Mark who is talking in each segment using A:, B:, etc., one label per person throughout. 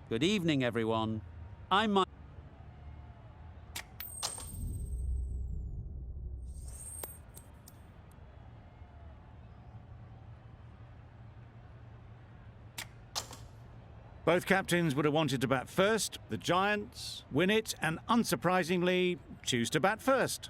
A: Good evening, everyone. I'm Mike.
B: Both captains would have wanted to bat first. The Giants win it and, unsurprisingly, choose to bat first.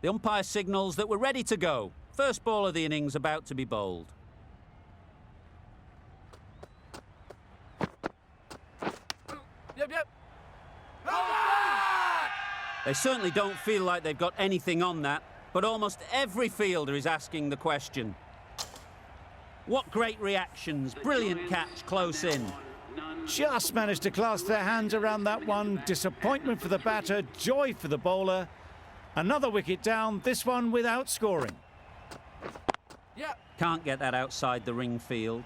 A: The umpire signals that we're ready to go. First ball of the innings about to be bowled.
C: Yep.
A: They certainly don't feel like they've got anything on that, but almost every fielder is asking the question. What great reactions. Brilliant catch close in.
B: Just managed to clasp their hands around that one. Disappointment for the batter, joy for the bowler. Another wicket down, this one without scoring.
C: Yeah.
A: Can't get that outside the ring field.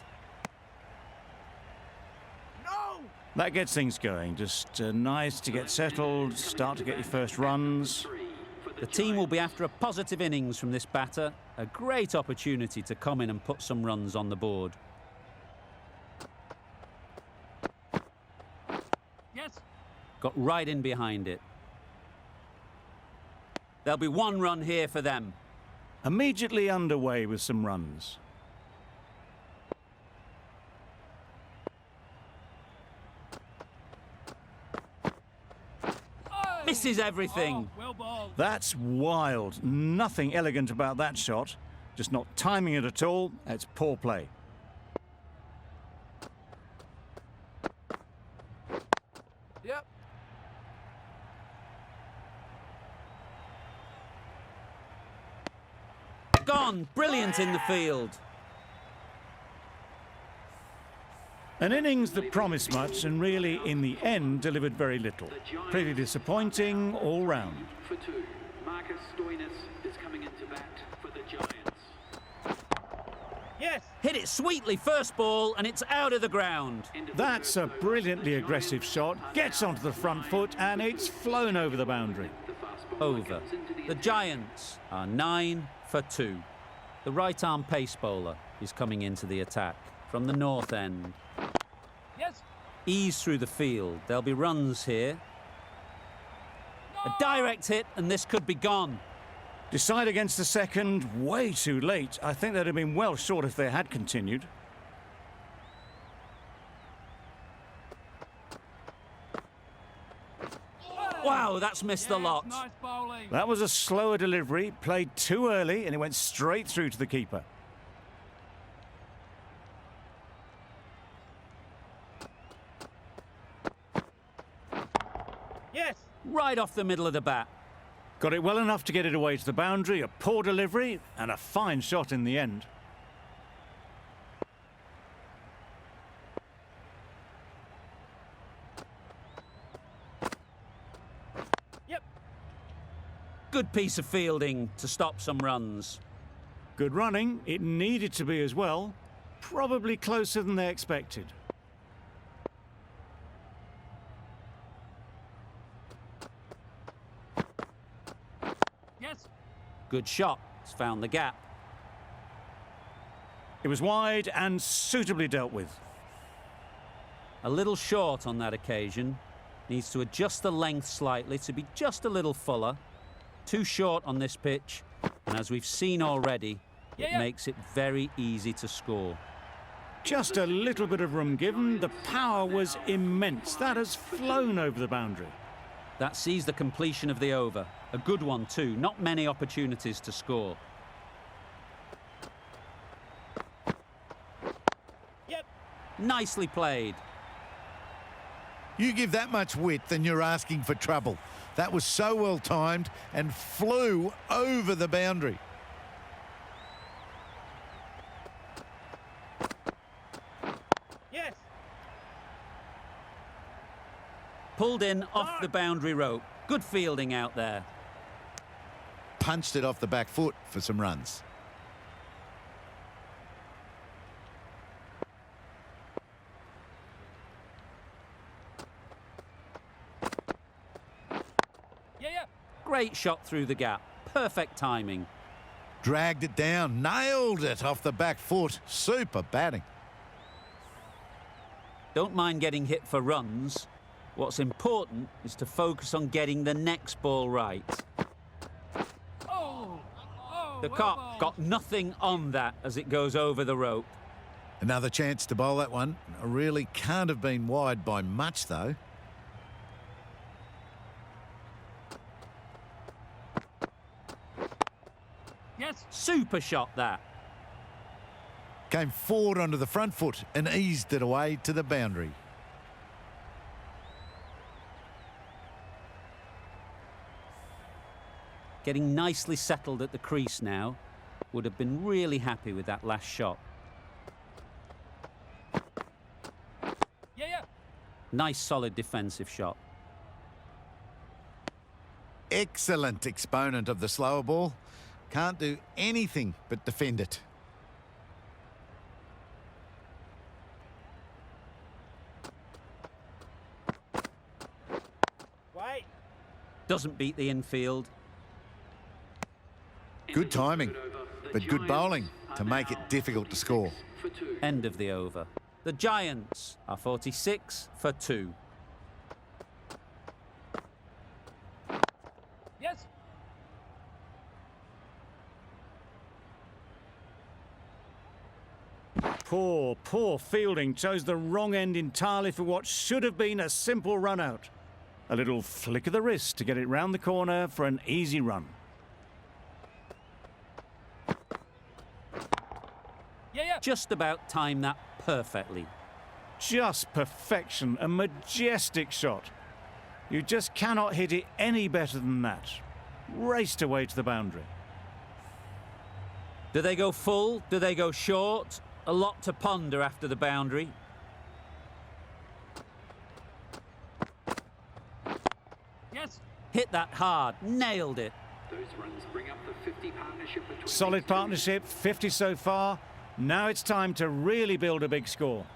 C: No.
B: That gets things going. Just nice to get settled, start to get your first runs.
A: The team will be after a positive innings from this batter. A great opportunity to come in and put some runs on the board.
C: Yes.
A: Got right in behind it. There'll be one run here for them.
B: Immediately underway with some runs.
A: Misses everything.
C: Oh, well balled.
B: That's wild. Nothing elegant about that shot. Just not timing it at all. It's poor play.
C: Yep.
A: Gone. Brilliant in the field.
B: An innings that promised much and really, in the end, delivered very little. Pretty disappointing all round.
D: For two. Marcus Stoinis is coming into bat for the Giants.
C: Yes.
A: Hit it sweetly first ball and it's out of the ground.
B: That's a brilliantly aggressive shot. Gets onto the front foot and it's flown over the boundary.
A: Over. The Giants are 9 for 2. The right-arm pace bowler is coming into the attack from the north end.
C: Yes.
A: Ease through the field. There'll be runs here. A direct hit and this could be gone.
B: Decide against the second, way too late. I think they'd have been well short if they had continued.
A: Wow, that's missed the lot.
C: Nice bowling.
B: That was a slower delivery, played too early, and it went straight through to the keeper.
C: Yes.
A: Right off the middle of the bat.
B: Got it well enough to get it away to the boundary, a poor delivery, and a fine shot in the end.
C: Yep.
A: Good piece of fielding to stop some runs.
B: Good running, it needed to be as well. Probably closer than they expected.
C: Yes.
A: Good shot. It's found the gap.
B: It was wide and suitably dealt with.
A: A little short on that occasion. Needs to adjust the length slightly to be just a little fuller. Too short on this pitch. And as we've seen already, it makes it very easy to score.
B: Just a little bit of room given. The power was immense. That has flown over the boundary.
A: That sees the completion of the over. A good one too. Not many opportunities to score.
C: Yep.
A: Nicely played.
E: You give that much width and you're asking for trouble. That was so well timed and flew over the boundary.
C: Yes.
A: Pulled in off the boundary rope. Good fielding out there.
E: Punched it off the back foot for some runs.
A: Great shot through the gap. Perfect timing.
E: Dragged it down, nailed it off the back foot. Super batting.
A: Don't mind getting hit for runs. What's important is to focus on getting the next ball right.
C: Oh!
A: The cop got nothing on that as it goes over the rope.
E: Another chance to bowl that one. Really can't have been wide by much, though.
C: Yes!
A: Super shot that.
E: Came forward onto the front foot and eased it away to the boundary.
A: Getting nicely settled at the crease now. Would have been really happy with that last shot.
C: Yeah!
A: Nice solid defensive shot.
E: Excellent exponent of the slower ball. Can't do anything but defend it.
C: Wait!
A: Doesn't beat the infield.
E: Good timing, but good bowling to make it difficult to score.
D: For 2.
A: End of the over. The Giants are 46 for 2.
C: Yes!
B: Poor fielding. Chose the wrong end entirely for what should have been a simple run out. A little flick of the wrist to get it round the corner for an easy run.
C: Yeah!
A: Just about timed that perfectly.
B: Just perfection, a majestic shot. You just cannot hit it any better than that. Raced away to the boundary.
A: Do they go full? Do they go short? A lot to ponder after the boundary.
C: Yes!
A: Hit that hard. Nailed it.
D: Those runs bring up the 50 partnership between
B: Solid
D: these two.
B: partnership, 50 so far. Now it's time to really build a big score.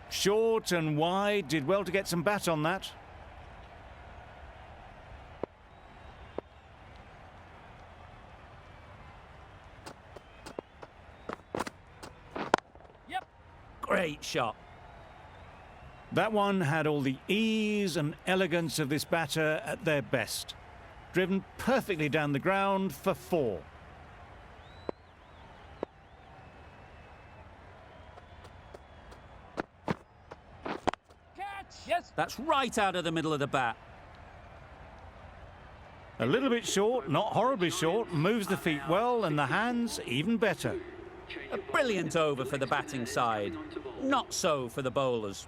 B: Short and wide, did well to get some bat on that.
C: Yep!
A: Great shot.
B: That one had all the ease and elegance of this batter at their best. Driven perfectly down the ground for 4.
C: Catch! Yes!
A: That's right out of the middle of the bat.
B: A little bit short, not horribly short, moves the feet well and the hands even better.
A: A brilliant over for the batting side. Not so for the bowlers.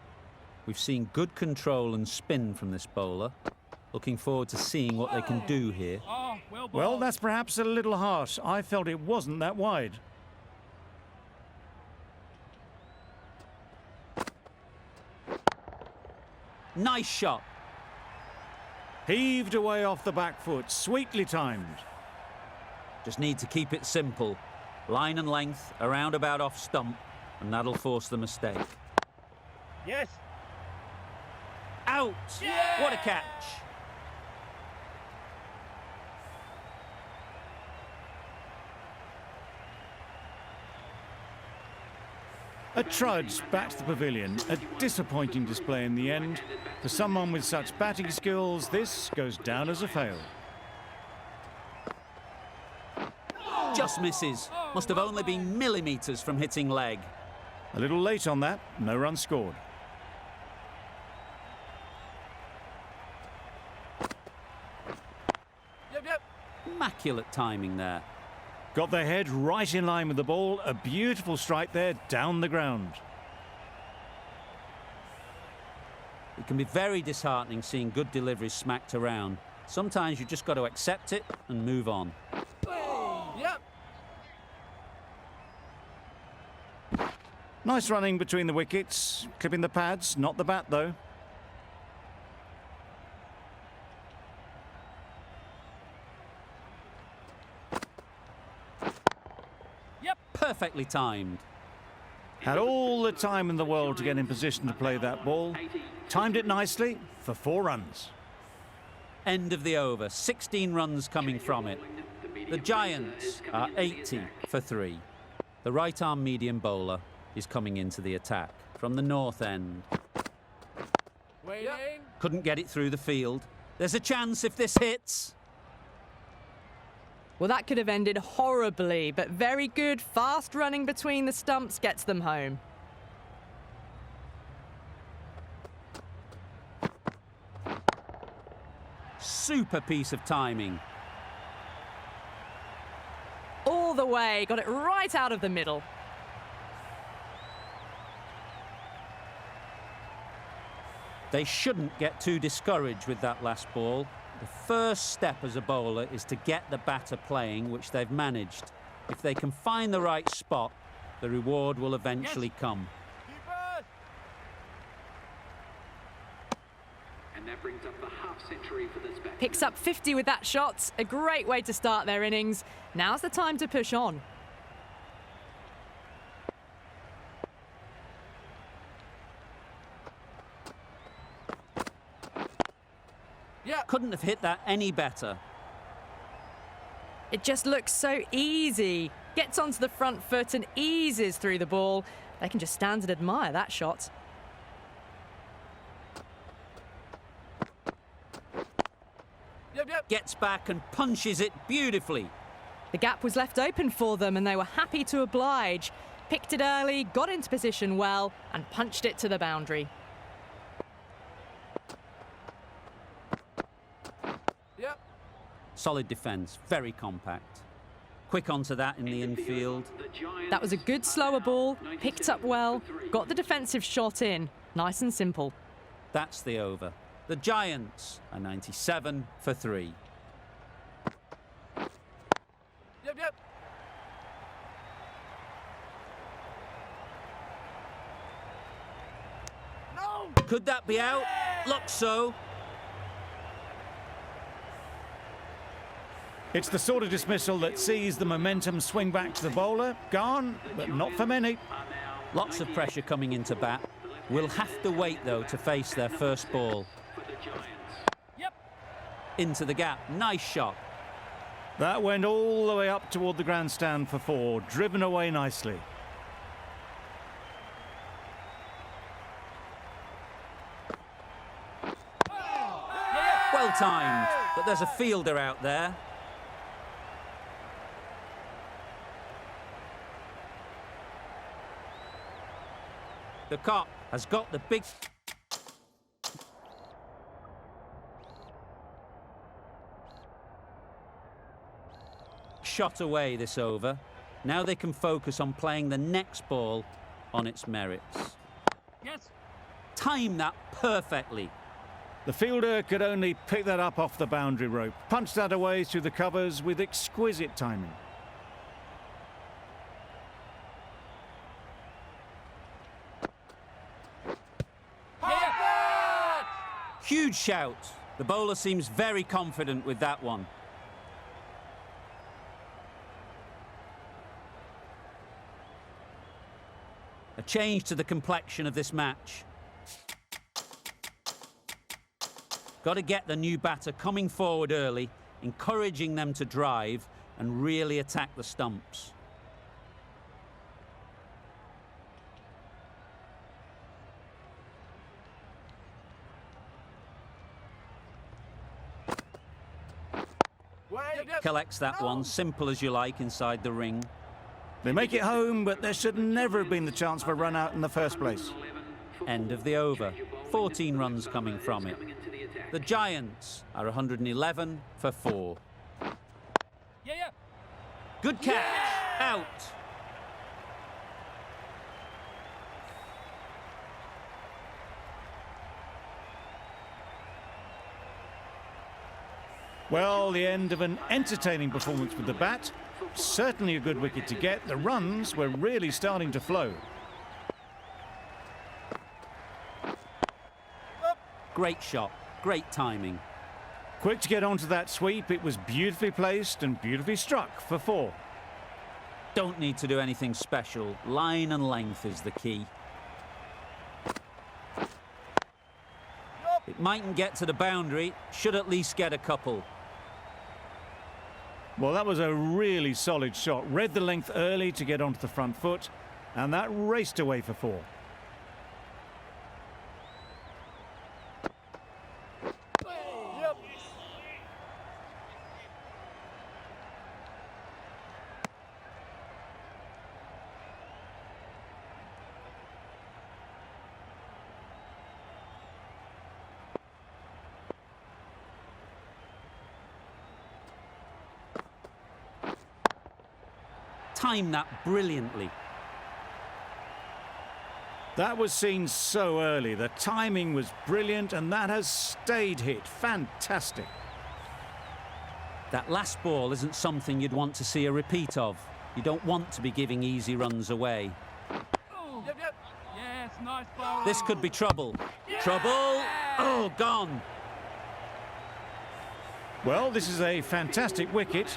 A: We've seen good control and spin from this bowler. Looking forward to seeing what they can do here.
C: Oh, well bowled.
B: Well, that's perhaps a little harsh. I felt it wasn't that wide.
A: Nice shot.
B: Heaved away off the back foot, sweetly timed.
A: Just need to keep it simple. Line and length, around about off stump, and that'll force the mistake.
C: Yes!
A: Out!
C: Yeah!
A: What a catch!
B: A trudge back to the pavilion. A disappointing display in the end. For someone with such batting skills, this goes down as a fail.
A: Just misses. Must have only been millimetres from hitting leg.
B: A little late on that, no run scored.
C: Yep!
A: Immaculate timing there.
B: Got their head right in line with the ball. A beautiful strike there down the ground.
A: It can be very disheartening seeing good deliveries smacked around. Sometimes you just got to accept it and move on.
C: Yep!
B: Nice running between the wickets. Clipping the pads, not the bat though.
A: Perfectly timed.
B: Had all the time in the world to get in position to play that ball. Timed it nicely for 4 runs.
A: End of the over. 16 runs coming from it. The Giants are 80 for 3. The right-arm medium bowler is coming into the attack from the north end.
C: Waiting.
A: Couldn't get it through the field. There's a chance if this hits.
F: Well, that could have ended horribly, but very good. Fast running between the stumps gets them home.
A: Super piece of timing.
F: All the way, got it right out of the middle.
A: They shouldn't get too discouraged with that last ball. The first step as a bowler is to get the batter playing, which they've managed. If they can find the right spot, the reward will eventually come.
C: Keep it.
D: And that brings up the half century for this batsman.
F: Picks up 50 with that shot. A great way to start their innings. Now's the time to push on.
C: Yeah.
A: Couldn't have hit that any better.
F: It just looks so easy. Gets onto the front foot and eases through the ball. They can just stand and admire that shot.
C: Yep.
A: Gets back and punches it beautifully.
F: The gap was left open for them and they were happy to oblige. Picked it early, got into position well and punched it to the boundary.
C: Yep.
A: Solid defence, very compact. Quick onto that in the infield.
F: That was a good slower ball, picked up well, got the defensive shot in. Nice and simple.
A: That's the over. The Giants are 97 for 3.
C: Yep. No.
A: Could that be out? Looks so.
B: It's the sort of dismissal that sees the momentum swing back to the bowler. Gone, but not for many.
A: Lots of pressure coming into bat. Will have to wait, though, to face their first ball.
C: Yep.
A: Into the gap. Nice shot.
B: That went all the way up toward the grandstand for 4. Driven away nicely.
A: Well timed, but there's a fielder out there. The cop has got the big... shot away this over. Now they can focus on playing the next ball on its merits.
C: Yes.
A: Time that perfectly.
B: The fielder could only pick that up off the boundary rope. Punched that away through the covers with exquisite timing.
A: Huge shout. The bowler seems very confident with that one. A change to the complexion of this match. Got to get the new batter coming forward early, encouraging them to drive and really attack the stumps. Collects that one, simple as you like, inside the ring.
B: They make it home, but there should never have been the chance for a run out in the first place.
A: End of the over. 14 runs coming from it. The Giants are 111 for 4.
C: Yeah.
A: Good catch. Out.
B: Well, the end of an entertaining performance with the bat. Certainly a good wicket to get. The runs were really starting to flow.
A: Great shot. Great timing.
B: Quick to get onto that sweep. It was beautifully placed and beautifully struck for 4.
A: Don't need to do anything special. Line and length is the key. It mightn't get to the boundary, should at least get a couple.
B: Well, that was a really solid shot. Read the length early to get onto the front foot, and that raced away for 4.
A: Timed that brilliantly.
B: That was seen so early. The timing was brilliant, and that has stayed hit. Fantastic.
A: That last ball isn't something you'd want to see a repeat of. You don't want to be giving easy runs away.
C: Oh. Yep, yep. Yes, nice bowling.
A: This could be trouble. Trouble! Oh, gone.
B: Well, this is a fantastic wicket.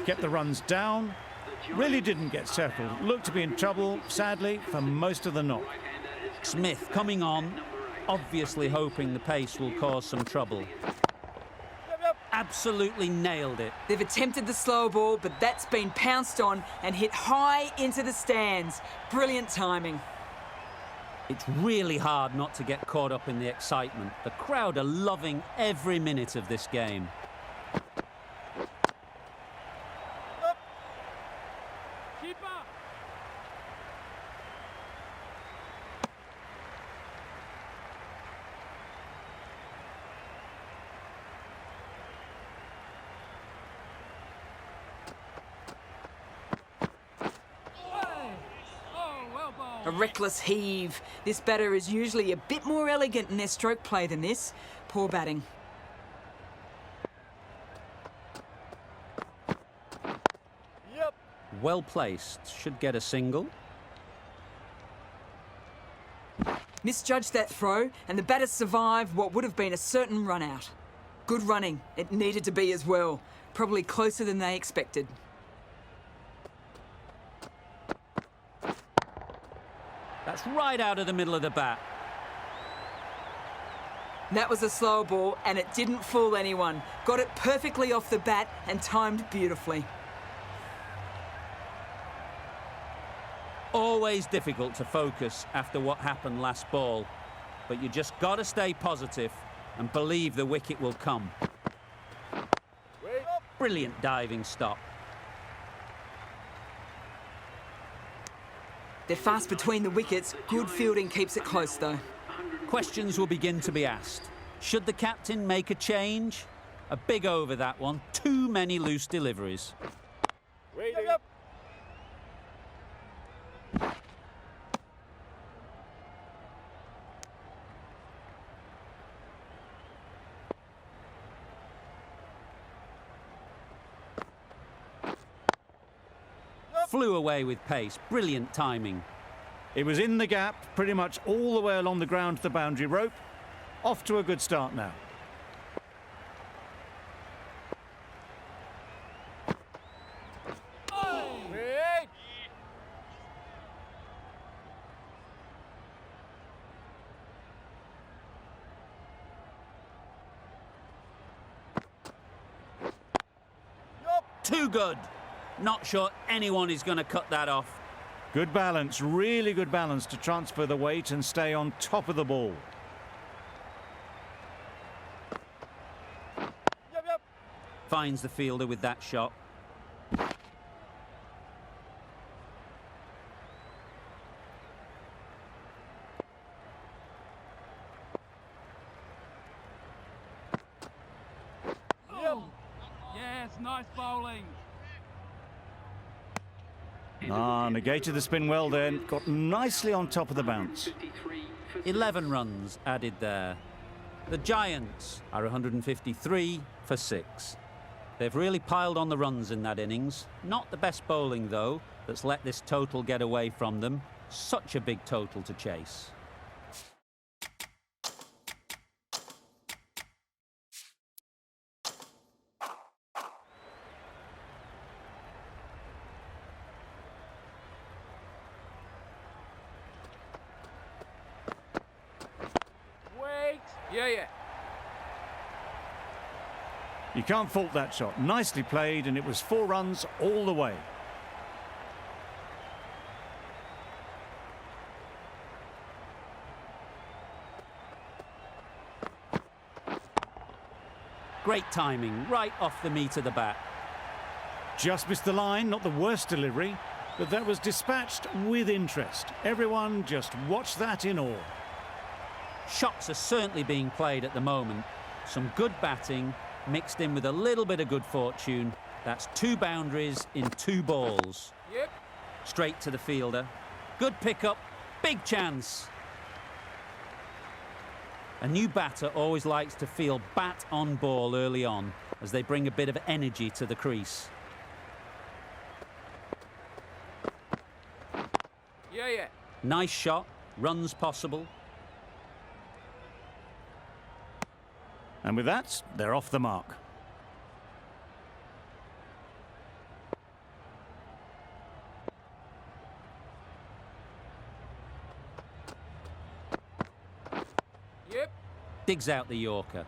B: Kept the runs down. Really didn't get settled. Looked to be in trouble, sadly, for most of the knock.
A: Smith coming on, obviously hoping the pace will cause some trouble. Absolutely nailed it.
G: They've attempted the slow ball, but that's been pounced on and hit high into the stands. Brilliant timing.
A: It's really hard not to get caught up in the excitement. The crowd are loving every minute of this game.
C: Keeper.
G: A reckless heave. This batter is usually a bit more elegant in their stroke play than this. Poor batting.
A: Well placed. Should get a single.
G: Misjudged that throw, and the batter survived what would have been a certain run out. Good running. It needed to be as well. Probably closer than they expected.
A: That's right out of the middle of the bat.
G: That was a slow ball, and it didn't fool anyone. Got it perfectly off the bat and timed beautifully.
A: Always difficult to focus after what happened last ball, but you just got to stay positive and believe the wicket will come. Brilliant diving stop.
G: They're fast between the wickets. Good fielding keeps it close, though.
A: Questions will begin to be asked. Should the captain make a change? A big over that one. Too many loose deliveries. Flew away with pace. Brilliant timing.
B: It was in the gap, pretty much all the way along the ground to the boundary rope. Off to a good start now.
A: Too good. Not sure anyone is going to cut that off.
B: Good balance, really good balance to transfer the weight and stay on top of the ball.
A: Finds the fielder with that shot.
C: Yes, nice bowling.
B: Negated the spin well then. Got nicely on top of the bounce.
A: 11 runs added there. The Giants are 153 for 6. They've really piled on the runs in that innings. Not the best bowling, though, that's let this total get away from them. Such a big total to chase.
C: Yeah.
B: You can't fault that shot. Nicely played, and it was 4 runs all the way.
A: Great timing, right off the meat of the bat.
B: Just missed the line, not the worst delivery, but that was dispatched with interest. Everyone just watched that in awe.
A: Shots are certainly being played at the moment. Some good batting, mixed in with a little bit of good fortune. That's 2 boundaries in 2 balls.
C: Yep.
A: Straight to the fielder. Good pickup, big chance. A new batter always likes to feel bat on ball early on, as they bring a bit of energy to the crease.
C: Yeah.
A: Nice shot, runs possible.
B: And with that, they're off the mark.
C: Yep.
A: Digs out the Yorker.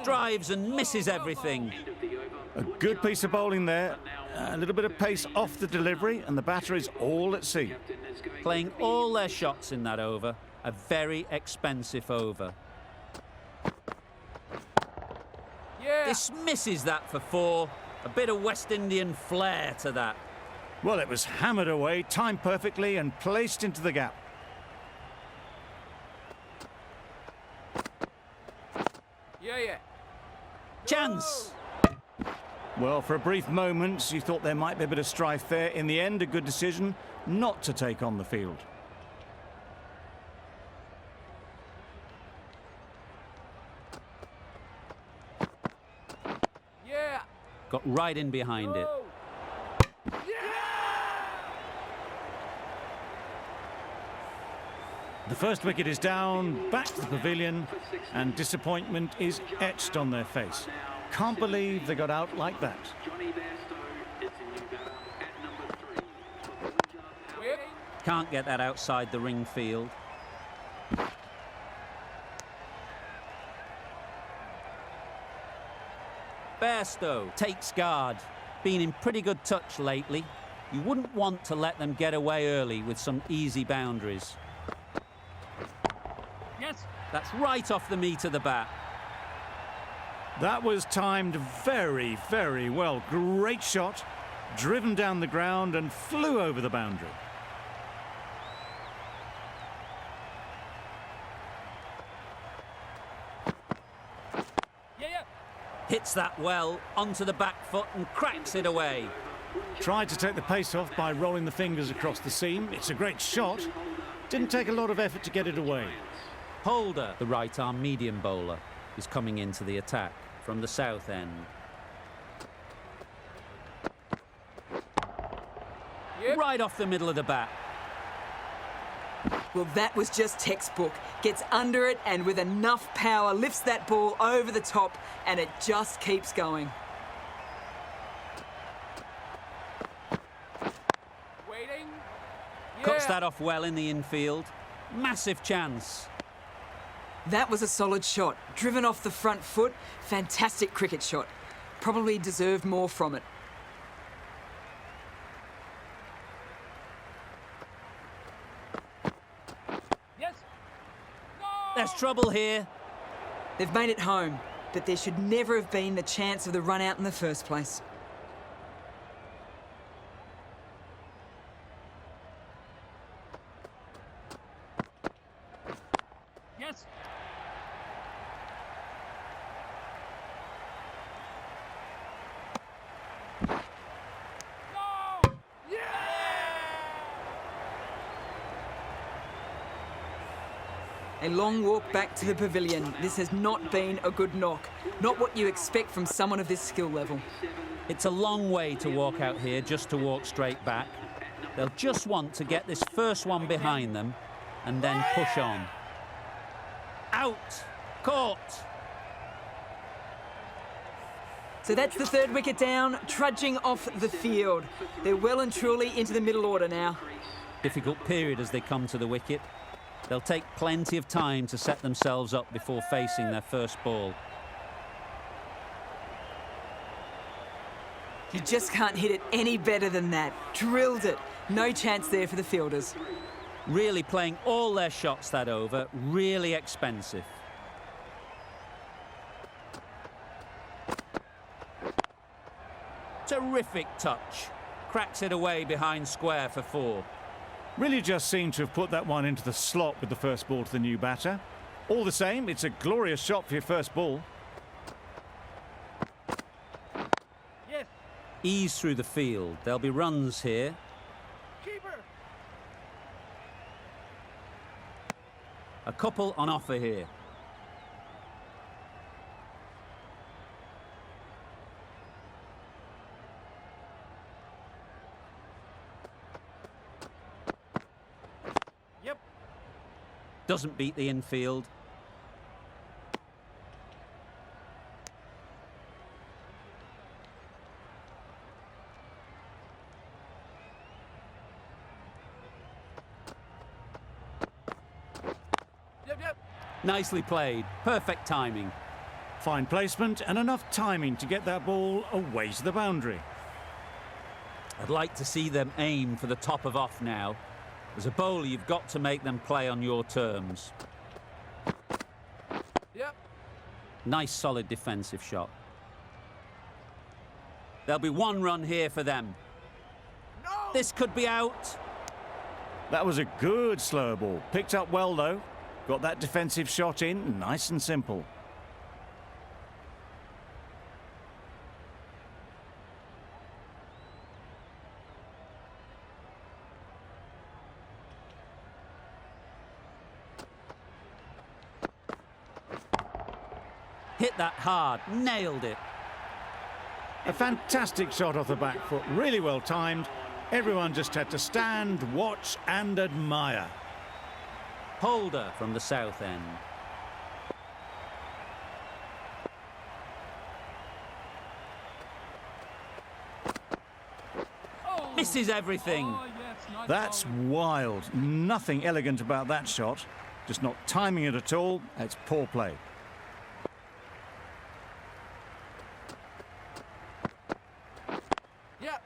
A: Drives and misses everything.
B: A good piece of bowling there. A little bit of pace off the delivery, and the batter is all at sea.
A: Playing all their shots in that over. A very expensive over.
C: Yeah.
A: Dismisses that for 4. A bit of West Indian flair to that.
B: Well, it was hammered away, timed perfectly, and placed into the gap.
C: Yeah.
A: Chance!
B: Well, for a brief moment, you thought there might be a bit of strife there. In the end, a good decision not to take on the field.
C: Yeah.
A: Got right in behind it.
B: The first wicket is down, back to the pavilion, and disappointment is etched on their face. Can't believe they got out like that.
D: Johnny Bairstow is the new batter at number 3.
C: Yep.
A: Can't get that outside the ring field. Bairstow takes guard. Been in pretty good touch lately. You wouldn't want to let them get away early with some easy boundaries.
C: Yes.
A: That's right off the meat of the bat.
B: That was timed very, very well. Great shot, driven down the ground and flew over the boundary.
C: Yeah.
A: Hits that well, onto the back foot and cracks it away.
B: Tried to take the pace off by rolling the fingers across the seam. It's a great shot. Didn't take a lot of effort to get it away.
A: Holder, the right-arm medium bowler, is coming into the attack from the south end.
C: Yep.
A: Right off the middle of the bat.
G: Well, that was just textbook. Gets under it and with enough power lifts that ball over the top, and it just keeps going.
C: Waiting.
A: Cuts that off well in the infield. Massive chance.
G: That was a solid shot. Driven off the front foot. Fantastic cricket shot. Probably deserved more from it.
C: Yes. No.
A: There's trouble here.
G: They've made it home, but there should never have been the chance of the run out in the first place.
C: Yes. No. Yeah.
G: A long walk back to the pavilion. This has not been a good knock. Not what you expect from someone of this skill level.
A: It's a long way to walk out here just to walk straight back. They'll just want to get this first one behind them and then push on. Out. Caught.
G: So that's the third wicket down, trudging off the field. They're well and truly into the middle order now.
A: Difficult period as they come to the wicket. They'll take plenty of time to set themselves up before facing their first ball.
G: You just can't hit it any better than that. Drilled it. No chance there for the fielders.
A: Really playing all their shots that over. Really expensive. Terrific touch. Cracks it away behind square for 4.
B: Really just seemed to have put that one into the slot with the first ball to the new batter. All the same, it's a glorious shot for your first ball.
C: Yes.
A: Ease through the field. There'll be runs here.
C: Keeper.
A: A couple on offer here.
C: Yep.
A: Doesn't beat the infield.
C: Yep.
A: Nicely played. Perfect timing.
B: Fine placement and enough timing to get that ball away to the boundary.
A: I'd like to see them aim for the top of off now. As a bowler, you've got to make them play on your terms.
C: Yep.
A: Nice, solid defensive shot. There'll be 1 run here for them.
C: No.
A: This could be out.
B: That was a good slow ball. Picked up well, though. Got that defensive shot in, nice and simple.
A: Hit that hard. Nailed it.
B: A fantastic shot off the back foot, really well timed. Everyone just had to stand, watch and admire.
A: Holder from the south end.
C: Oh.
A: Misses everything.
C: Oh, yes. Nice
B: That's
C: bowling.
B: wild. Nothing elegant about that shot. Just not timing it at all. It's poor play.
C: Yep.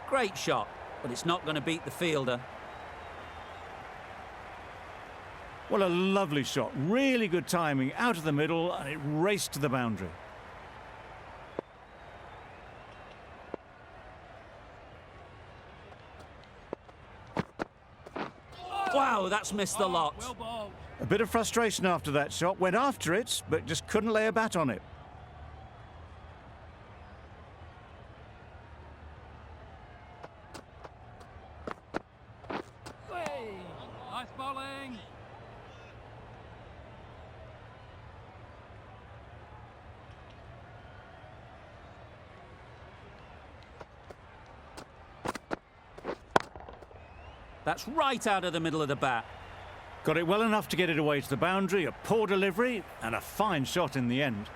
A: Great shot, but it's not going to beat the fielder.
B: What a lovely shot. Really good timing out of the middle and it raced to the boundary.
A: Wow, that's missed the
C: Oh,
A: lot.
C: well bowled.
B: A bit of frustration after that shot. Went after it, but just couldn't lay a bat on it.
C: Hey. Nice bowling.
A: That's right out of the middle of the bat.
B: Got it well enough to get it away to the boundary. A poor delivery and a fine shot in the end.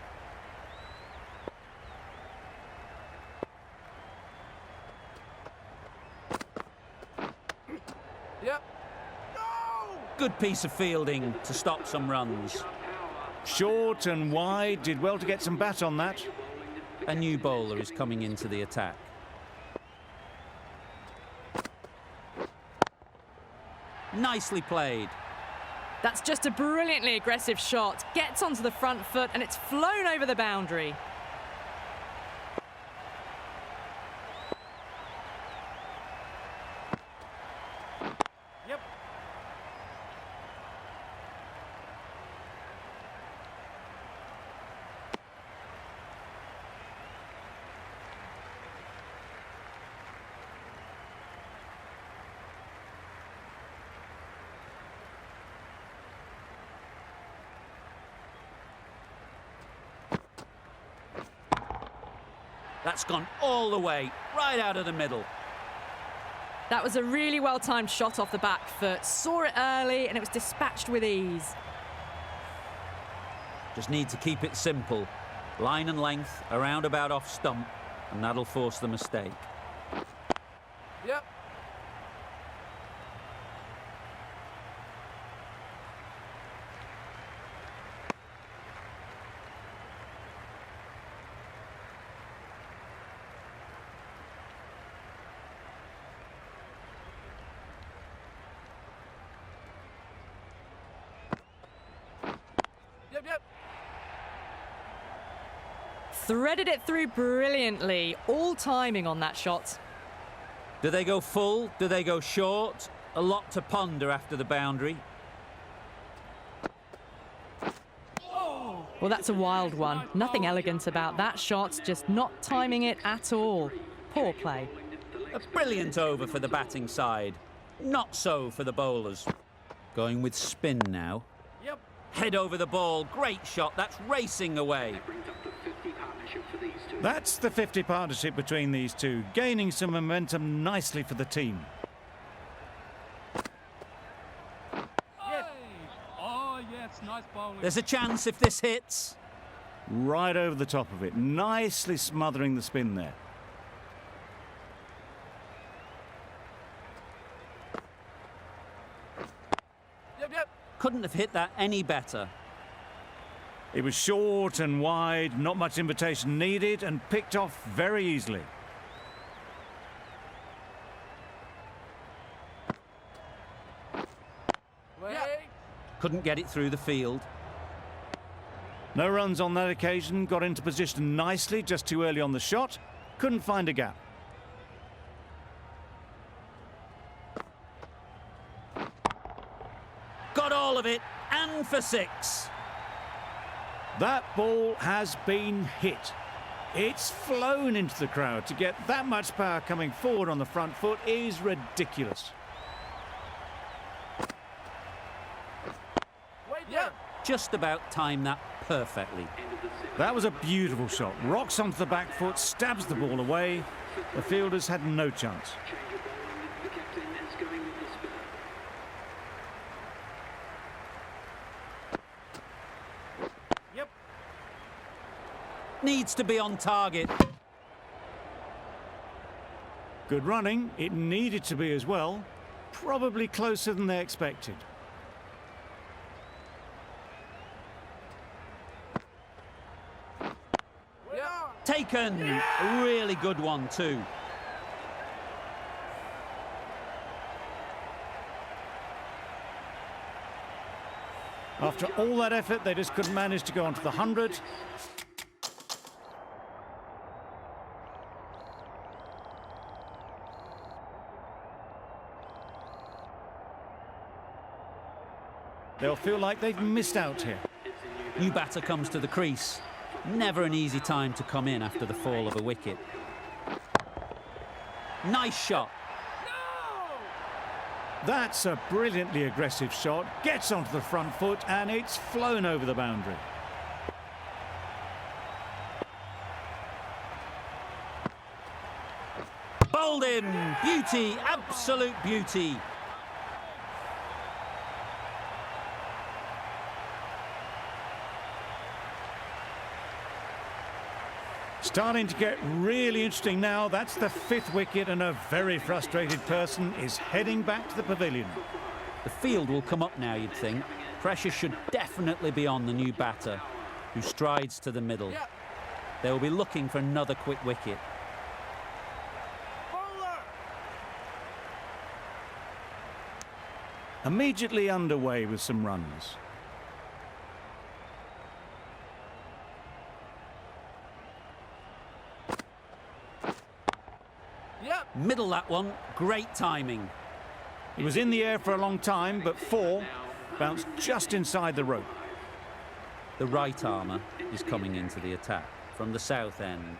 C: Yep. No.
A: Good piece of fielding to stop some runs.
B: Short and wide. Did well to get some bat on that.
A: A new bowler is coming into the attack. Nicely played.
F: That's just a brilliantly aggressive shot. Gets onto the front foot and it's flown over the boundary.
C: Yep.
A: That's gone all the way, right out of the middle.
F: That was a really well-timed shot off the back foot. Saw it early and it was dispatched with ease.
A: Just need to keep it simple. Line and length, around about off stump, and that'll force the mistake.
C: Yep. Yep, yep.
F: Threaded it through brilliantly. All timing on that shot.
A: Do they go full? Do they go short? A lot to ponder after the boundary.
F: Well, that's a wild one. Nothing elegant about that shot, just not timing it at all. Poor play.
A: A brilliant over for the batting side. Not so for the bowlers. Going with spin now.
C: Yep.
A: Head over the ball. Great shot. That's racing away.
D: Brings up the 50 partnership for these two.
B: That's the 50 partnership between these two, gaining some momentum nicely for the team.
C: Yes. Oh, yes. Nice bowling.
A: There's a chance if this hits.
B: Right over the top of it, nicely smothering the spin there.
C: Yep, yep.
A: Couldn't have hit that any better.
B: It was short and wide, not much invitation needed, and picked off very easily.
C: Wait.
A: Couldn't get it through the field.
B: No runs on that occasion, got into position nicely, just too early on the shot. Couldn't find a gap.
A: Got all of it, and for 6.
B: That ball has been hit. It's flown into the crowd. To get that much power coming forward on the front foot is ridiculous.
C: Wait. Yep.
A: Just about timed that perfectly.
B: That was a beautiful shot. Rocks onto the back foot, stabs the ball away. The fielders had no chance.
D: Change of bowling. The captain is going with the spinner.
C: Yep.
A: Needs to be on target.
B: Good running. It needed to be as well. Probably closer than they expected.
C: Yep.
A: Taken. A really good one too.
B: After all that effort, they just couldn't manage to go onto the 100. They'll feel like they've missed out here.
A: New batter comes to the crease. Never an easy time to come in after the fall of a wicket. Nice shot.
B: That's a brilliantly aggressive shot. Gets onto the front foot and it's flown over the boundary.
A: Bowled him. Beauty. Absolute beauty.
B: Starting to get really interesting now. That's the 5th wicket and a very frustrated person is heading back to the pavilion.
A: The field will come up now, you'd think. Pressure should definitely be on the new batter, who strides to the middle.
C: Yep.
A: They will be looking for another quick wicket.
C: Bowler.
B: Immediately underway with some runs.
C: Yep.
A: Middle that one. Great timing.
B: It was in the air for a long time, but 4 bounced just inside the rope.
A: The right armour is coming into the attack from the south end.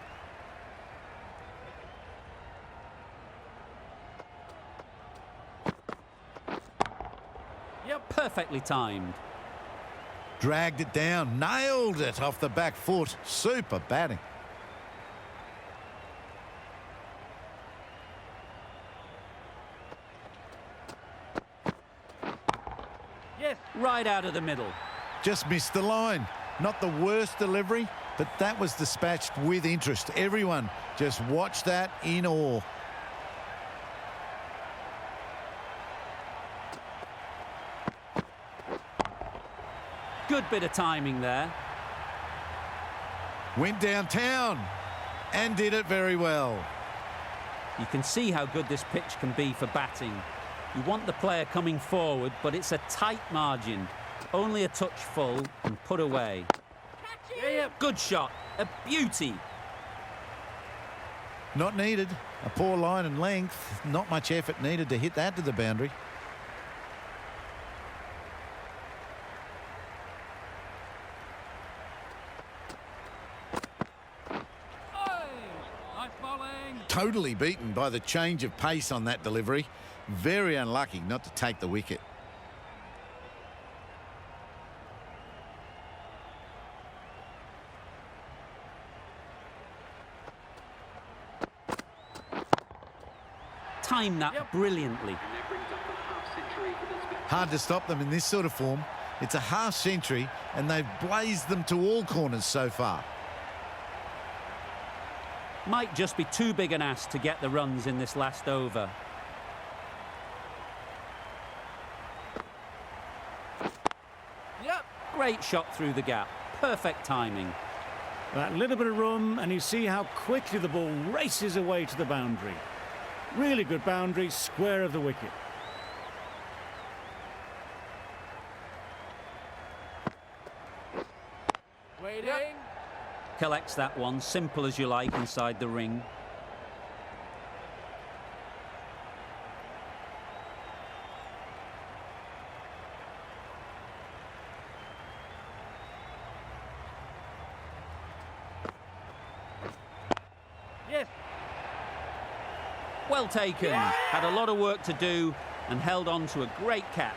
C: Yep.
A: Perfectly timed.
E: Dragged it down, nailed it off the back foot. Super batting.
C: Yes.
A: Right out of the middle.
E: Just missed the line. Not the worst delivery, but that was dispatched with interest. Everyone just watched that in awe.
A: Good bit of timing there.
E: Went downtown and did it very well.
A: You can see how good this pitch can be for batting. You want the player coming forward, but it's a tight margin. Only a touch full and put away. Good shot. A beauty.
E: Not needed. A poor line and length. Not much effort needed to hit that to the boundary.
C: Nice bowling.
E: Totally beaten by the change of pace on that delivery. Very unlucky not to take the wicket.
A: Timed that brilliantly.
D: And that brings up the half-century for this batsman.
E: Hard to stop them in this sort of form. It's a half century and they've blazed them to all corners so far.
A: Might just be too big an ask to get the runs in this last over.
C: Yep.
A: Great shot through the gap. Perfect timing.
B: That little bit of room, and you see how quickly the ball races away to the boundary. Really good boundary, square of the wicket.
C: Waiting.
A: Collects that one, simple as you like, inside the ring.
C: Yes.
A: Well taken. Had a lot of work to do and held on to a great catch.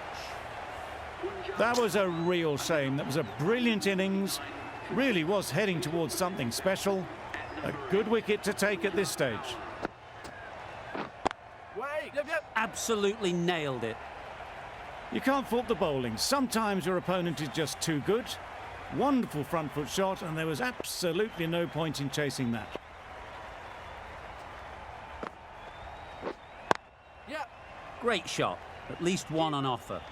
B: That was a real shame. That was a brilliant innings. Really was heading towards something special. A good wicket to take at this stage.
C: Wait. Yep.
A: Absolutely nailed it.
B: You can't fault the bowling. Sometimes your opponent is just too good. Wonderful front foot shot, and there was absolutely no point in chasing that.
C: Yep.
A: Great shot. At least one on offer.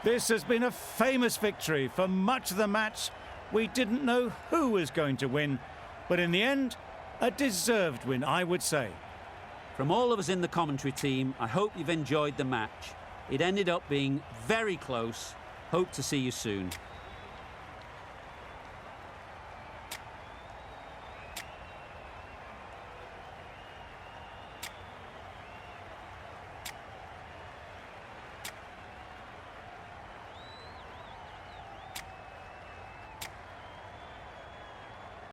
B: This has been a famous victory. For much of the match, we didn't know who was going to win. But in the end, a deserved win, I would say.
A: From all of us in the commentary team, I hope you've enjoyed the match. It ended up being very close. Hope to see you soon.